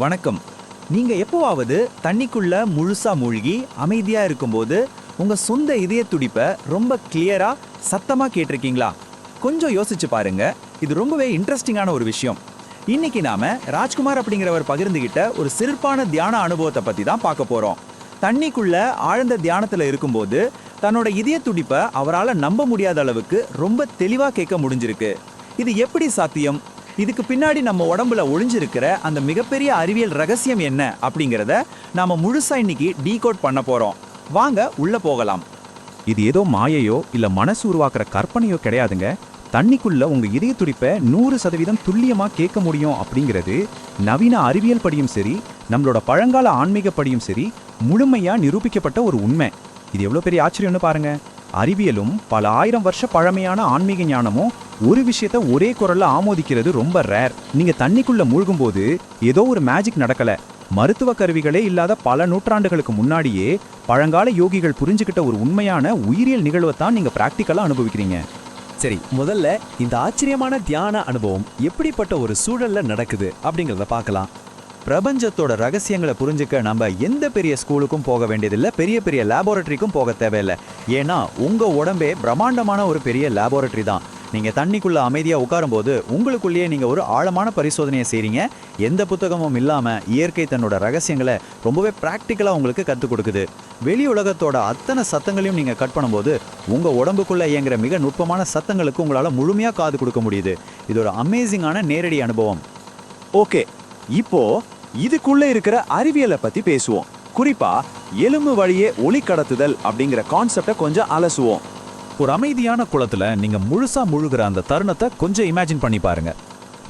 வணக்கம். நீங்க எப்போவாவது தண்ணிக்குள்ள முழுசா மூழ்கி அமைதியா இருக்கும்போது உங்க சொந்த இதய துடிப்பை ரொம்ப கிளியரா சத்தமா கேட்டிருக்கீங்களா? கொஞ்சம் யோசிச்சு பாருங்க. இது ரொம்பவே இன்ட்ரெஸ்டிங்கான ஒரு விஷயம். இன்னைக்கு நாம ராஜ்குமார் அப்படிங்கிறவர் பகிர்ந்துகிட்ட ஒரு சிறப்பான தியான அனுபவத்தை பத்தி தான் பார்க்க போறோம். தண்ணிக்குள்ள ஆழ்ந்த தியானத்துல இருக்கும்போது தன்னோட இதய துடிப்பை அவரால் நம்ப முடியாத அளவுக்கு ரொம்ப தெளிவா கேட்க முடிஞ்சிருக்கு. இது எப்படி சாத்தியம்? இதுக்கு பின்னாடி நம்ம உடம்புல ஒளிஞ்சிருக்கிற அந்த மிகப்பெரிய அறிவியல் ரகசியம் என்ன அப்படிங்கிறத நாம முழுசா இன்னைக்கு டீகோட் பண்ண போறோம். வாங்க உள்ள போகலாம். இது ஏதோ மாயையோ இல்ல மனசு உருவாக்குற கற்பனையோ கிடையாதுங்க. தண்ணிக்குள்ள உங்க இதய துடிப்பை 100% துல்லியமா கேட்க முடியும் அப்படிங்கிறது நவீன அறிவியல் படியும் சரி, நம்மளோட பழங்கால ஆன்மீக படியும் சரி முழுமையா நிரூபிக்கப்பட்ட ஒரு உண்மை. இது எவ்வளவு பெரிய ஆச்சரியம்னு பாருங்க. அறிவியலும் பல ஆயிரம் வருஷ பழமையான ஆன்மீக ஞானமும் ஒரு விஷயத்த ஒரே குரல்ல ஆமோதிக்கிறது ரொம்ப ரேர். நீங்க தண்ணிக்குள்ள மூழ்கும் போது ஏதோ ஒரு மேஜிக் நடக்கல. மருத்துவ கருவிகளே இல்லாத பல நூற்றாண்டுகளுக்கு முன்னாடியே பழங்கால யோகிகள் புரிஞ்சுக்கிட்ட ஒரு உண்மையான உயிரியல் நிகழ்வைத்தான் நீங்க பிராக்டிக்கலா அனுபவிக்கிறீங்க. சரி, முதல்ல இந்த ஆச்சரியமான தியான அனுபவம் எப்படிப்பட்ட ஒரு சூழல்ல நடக்குது அப்படிங்கறத பார்க்கலாம். பிரபஞ்சத்தோட ரகசியங்களை புரிஞ்சுக்க நம்ம எந்த பெரிய ஸ்கூலுக்கும் போக வேண்டியதில்லை, பெரிய பெரிய லேபோரட்டரிக்கும் போக தேவையில்லை. ஏன்னா உங்க உடம்பே பிரம்மாண்டமான ஒரு பெரிய லேபோரட்டரி தான். நீங்க தண்ணிக்குள்ள அமைதியா உட்காரும்போது உங்களுக்குள்ளேயே நீங்க ஒரு ஆழமான பரிசோதனையை செய்றீங்க. எந்த புத்தகமும் இல்லாம இயற்கை தன்னோட ரகசியங்களை ரொம்பவே பிராக்டிக்கலா உங்களுக்கு கற்றுக் கொடுக்குது. வெளி உலகத்தோட அத்தனை சத்தங்களையும் நீங்க கட் பண்ணும்போது உங்க உடம்புக்குள்ள இயங்குற மிக நுட்பமான சத்தங்களுக்கு உங்களால முழுமையா காது கொடுக்க முடியுது. இது ஒரு அமேசிங்கான நேரடி அனுபவம். ஓகே, இப்போ இதுக்குள்ள இருக்கிற அறிவியலை பத்தி பேசுவோம். குறிப்பா எலும்பு வழியே ஒளி கடத்துதல் அப்படிங்கிற கான்செப்டை கொஞ்சம் அலசுவோம். ஒரு அமைதியான குளத்துல நீங்க முழுசா முழுகிற அந்த தருணத்தை கொஞ்சம் இமேஜின் பண்ணி பாருங்க.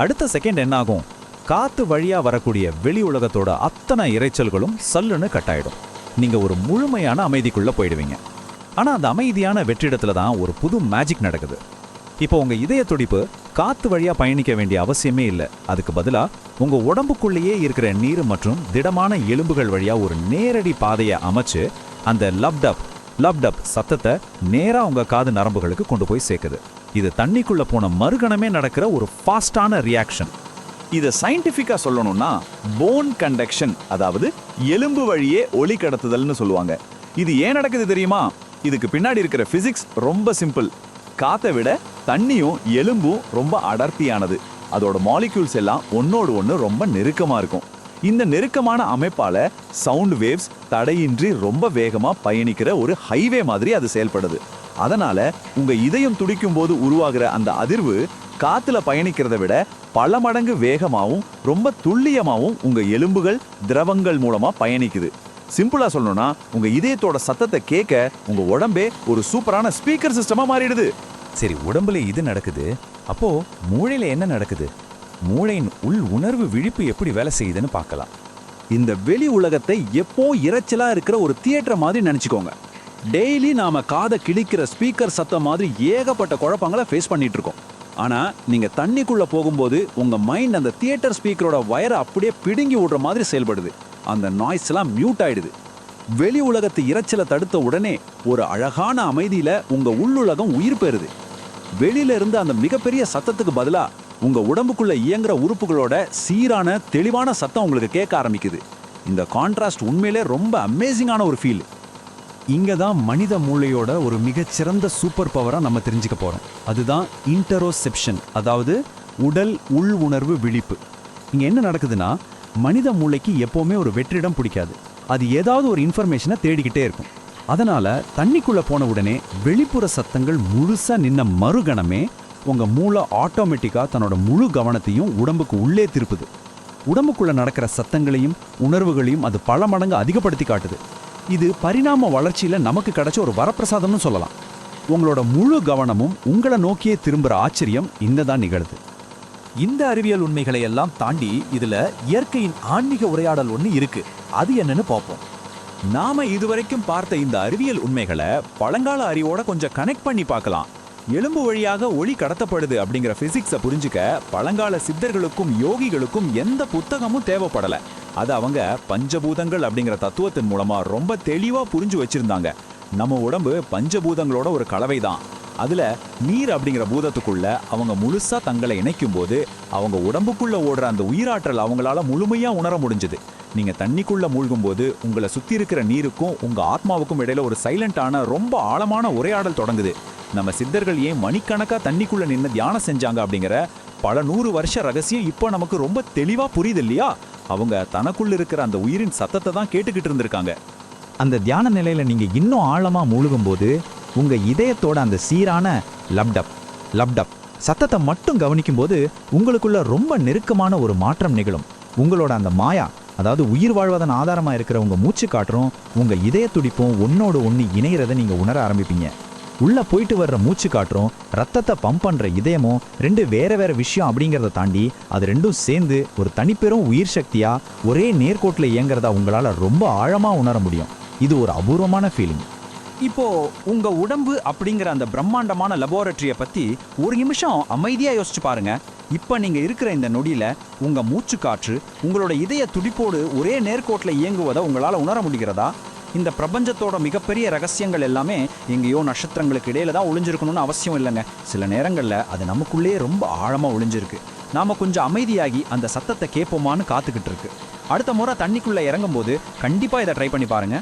அடுத்த செகண்ட் என்ன ஆகும்? காத்து வழியா வரக்கூடிய வெளி உலகத்தோட அத்தனை இரைச்சல்களும் சல்லுன்னு கட்டாயிடும். நீங்க ஒரு முழுமையான அமைதிக்குள்ள போயிடுவீங்க. ஆனா அந்த அமைதியான வெற்றிடத்துல தான் ஒரு புது மேஜிக் நடக்குது. இப்போ உங்க இதய துடிப்பு காத்து வழியா பயணிக்க வேண்டிய அவசியமே இல்லை. அதுக்கு பதிலா உங்க உடம்புக்குள்ளேயே இருக்கிற நீர் மற்றும் திடமான எலும்புகள் வழியா ஒரு நேரடி பாதையை அமைச்சு அந்த லப்டப் சத்தத்தை நேரா உங்க காது நரம்புகளுக்கு கொண்டு போய் சேர்க்குது. இது தண்ணிக்குள்ள போன மறுகணமே நடக்கிற ஒரு ஃபாஸ்டான ரியாக்ஷன். இதை சயின்டிஃபிக்கா சொல்லணும்னா போன் கண்டக்ஷன், அதாவது எலும்பு வழியே ஒளி கடத்துதல்னு சொல்லுவாங்க. இது ஏன் நடக்குது தெரியுமா? இதுக்கு பின்னாடி இருக்கிற பிசிக்ஸ் ரொம்ப சிம்பிள். காத்தை விட தண்ணியும் எலும்பும் ரொம்ப அடர்த்தியானது. அதோட மாலிக்யூல்ஸ் எல்லாம் ஒன்னோடு ஒன்று ரொம்ப நெருக்கமா இருக்கும். இந்த நெருக்கமான அமைப்பால சவுண்ட் வேவ்ஸ் தடையின்றி ரொம்ப வேகமா பயணிக்கிற ஒரு ஹைவே மாதிரி அது செயல்படுது. அதனால உங்க இதயம் துடிக்கும் போது உருவாகிற அந்த அதிர்வு காத்துல பயணிக்கிறத விட பல மடங்கு வேகமாவும் ரொம்ப துல்லியமாவும் உங்க எலும்புகள் திரவங்கள் மூலமா பயணிக்குது. சிம்பிளா சொல்லணும்னா உங்க இதயத்தோட சத்தத்தை கேட்க உங்க உடம்பே ஒரு சூப்பரான ஸ்பீக்கர் சிஸ்டமா மாறிடுது. சரி, உடம்புல இது நடக்குது. அப்போ மூளையில என்ன நடக்குது? மூளையின் உள் உணர்வு விழிப்பு எப்படி வேலை செய்யுதுன்னு பார்க்கலாம். இந்த வெளி உலகத்தை எப்போ இரைச்சலா இருக்கிற ஒரு தியேட்டர் மாதிரி நினைச்சுக்கோங்க. டெய்லி நாம காதை கிழிக்கிற ஸ்பீக்கர் சத்தம் மாதிரி ஏகப்பட்ட குழப்பங்களை ஃபேஸ் பண்ணிட்டு இருக்கோம். ஆனா நீங்க தண்ணிக்குள்ள போகும்போது உங்க மைண்ட் அந்த தியேட்டர் ஸ்பீக்கரோட வயரை அப்படியே பிடுங்கி விடுற மாதிரி செயல்படுது. அந்த நாய்ஸ் எல்லாம் மியூட் ஆயிடுது. வெளி உலகத்து இரைச்சலை தடுத்த உடனே ஒரு அழகான அமைதியில உங்க உள்ளுலகம் உயிர் பெறுது. வெளியில இருந்து அந்த மிகப்பெரிய சத்தத்துக்கு பதிலா உங்க உடம்புக்குள்ள இயங்குற உறுப்புகளோட சீரான தெளிவான சத்தம் உங்களுக்கு கேட்க ஆரம்பிக்குது. இந்த கான்ட்ராஸ்ட் உண்மையிலே ரொம்ப அமேசிங்கான ஒரு ஃபீல். இங்க தான் மனித மூளையோட ஒரு மிகச்சிறந்த சூப்பர் பவரா நம்ம தெரிஞ்சுக்க போறோம். அதுதான் இன்டரோசெப்ஷன், அதாவது உடல் உள் உணர்வு விழிப்பு. இங்க என்ன நடக்குதுன்னா, மனித மூளைக்கு எப்பவுமே ஒரு வெற்றிடம் பிடிக்காது. அது ஏதாவது ஒரு இன்ஃபர்மேஷனை தேடிக்கிட்டே இருக்கும். அதனால தண்ணிக்குள்ள போன உடனே வெளிப்புற சத்தங்கள் முழுசா நின்ன மறுகணமே உங்க மூளை ஆட்டோமேட்டிக்கா தன்னோட முழு கவனத்தையும் உடம்புக்கு உள்ளே திருப்புது. உடம்புக்குள்ள நடக்கிற சத்தங்களையும் உணர்வுகளையும் அது பல மடங்கு அதிகப்படுத்தி காட்டுது. இது பரிணாம வளர்ச்சியில நமக்கு கிடைச்ச ஒரு வரப்பிரசாதம்னு சொல்லலாம். உங்களோட முழு கவனமும் உங்களை நோக்கியே திரும்புற ஆச்சரியம் இங்கதான் நிகழுது. இந்த அறிவியல் உண்மைகளை எல்லாம் தாண்டி இதுல இயற்கையின் ஆன்மீக உரையாடல் ஒன்று இருக்கு. அது என்னன்னு பார்ப்போம். நாம இதுவரைக்கும் பார்த்த இந்த அறிவியல் உண்மைகளை பழங்கால அறிவோட கொஞ்சம் கனெக்ட் பண்ணி பார்க்கலாம். எலும்பு வழியாக ஒளி கடத்தப்படுது அப்படிங்கிற பிசிக்ஸை புரிஞ்சுக்க பழங்கால சித்தர்களுக்கும் யோகிகளுக்கும் எந்த புத்தகமும் தேவைப்படல. அது அவங்க பஞ்சபூதங்கள் அப்படிங்கிற தத்துவத்தின் மூலமா ரொம்ப தெளிவா புரிஞ்சு வச்சிருந்தாங்க. நம்ம உடம்பு பஞ்சபூதங்களோட ஒரு கலவை தான். அதுல நீர் அப்படிங்கிற பூதத்துக்குள்ள அவங்க முழுசா தங்களை இணைக்கும் போது அவங்க உடம்புக்குள்ள ஓடுற அந்த உயிராற்றல் அவங்களால முழுமையா உணர முடிஞ்சது. நீங்க தண்ணிக்குள்ள மூழ்கும் போது உங்களை சுத்தி இருக்கிற நீருக்கும் உங்க ஆத்மாவுக்கும் இடையில ஒரு சைலண்டான ரொம்ப ஆழமான உரையாடல் தொடங்குது. நம்ம சித்தர்கள் ஏன் மணிக்கணக்கா தண்ணிக்குள்ள நின்று தியானம் செஞ்சாங்க அப்படிங்கிற பல 100 வருஷ ரகசியம் இப்போ நமக்கு ரொம்ப தெளிவா புரியுது இல்லையா? அவங்க தனக்குள்ள இருக்கிற அந்த உயிரின் சத்தத்தை தான் கேட்டுக்கிட்டு இருந்திருக்காங்க. அந்த தியான நிலையில நீங்க இன்னும் ஆழமா மூழ்கும்போது உங்க இதயத்தோட அந்த சீரான லப்டப் லப்டப் சத்தத்தை மட்டும் கவனிக்கும்போது உங்களுக்குள்ள ரொம்ப நெருக்கமான ஒரு மாற்றம் நிகழும். உங்களோட அந்த மாயா, அதாவது உயிர் வாழ்வதன் ஆதாரமா இருக்கிற உங்க மூச்சு காற்றும் உங்க இதய துடிப்பும் ஒன்னோடு ஒன்று இணைகிறத நீங்க உணர ஆரம்பிப்பீங்க. உள்ள போயிட்டு வர்ற மூச்சு காற்றும் ரத்தத்தை பம்ப் பண்ற இதயமும் ரெண்டு வேற வேற விஷயம் அப்படிங்கிறத தாண்டி அது ரெண்டும் சேர்ந்து ஒரு தனிப்பெரும் உயிர் சக்தியா ஒரே நேர்கோட்டில் இயங்குறதா உங்களால ரொம்ப ஆழமா உணர முடியும். இது ஒரு அபூர்வமான ஃபீலிங். இப்போ உங்க உடம்பு அப்படிங்கிற அந்த பிரம்மாண்டமான லெபார்டரியை பத்தி ஒரு நிமிஷம் அமைதியா யோசிச்சு பாருங்க. இப்போ நீங்க இருக்கிற இந்த நொடியில உங்க மூச்சு காற்று உங்களோட இதய துடிப்போடு ஒரே நேர்கோட்டில் இயங்குவதை உங்களால உணர முடிகிறதா? இந்த பிரபஞ்சத்தோட மிகப்பெரிய ரகசியங்கள் எல்லாமே எங்கேயோ நட்சத்திரங்களுக்கு இடையில தான் ஒளிஞ்சிருக்கணும்னு அவசியம் இல்லைங்க. சில நேரங்களில் அது நமக்குள்ளேயே ரொம்ப ஆழமாக ஒளிஞ்சிருக்கு. நாம கொஞ்சம் அமைதியாகி அந்த சத்தத்தை கேட்போமான்னு காத்துக்கிட்டு இருக்கு. அடுத்த முறை தண்ணிக்குள்ள இறங்கும் போது கண்டிப்பாக இதை ட்ரை பண்ணி பாருங்க.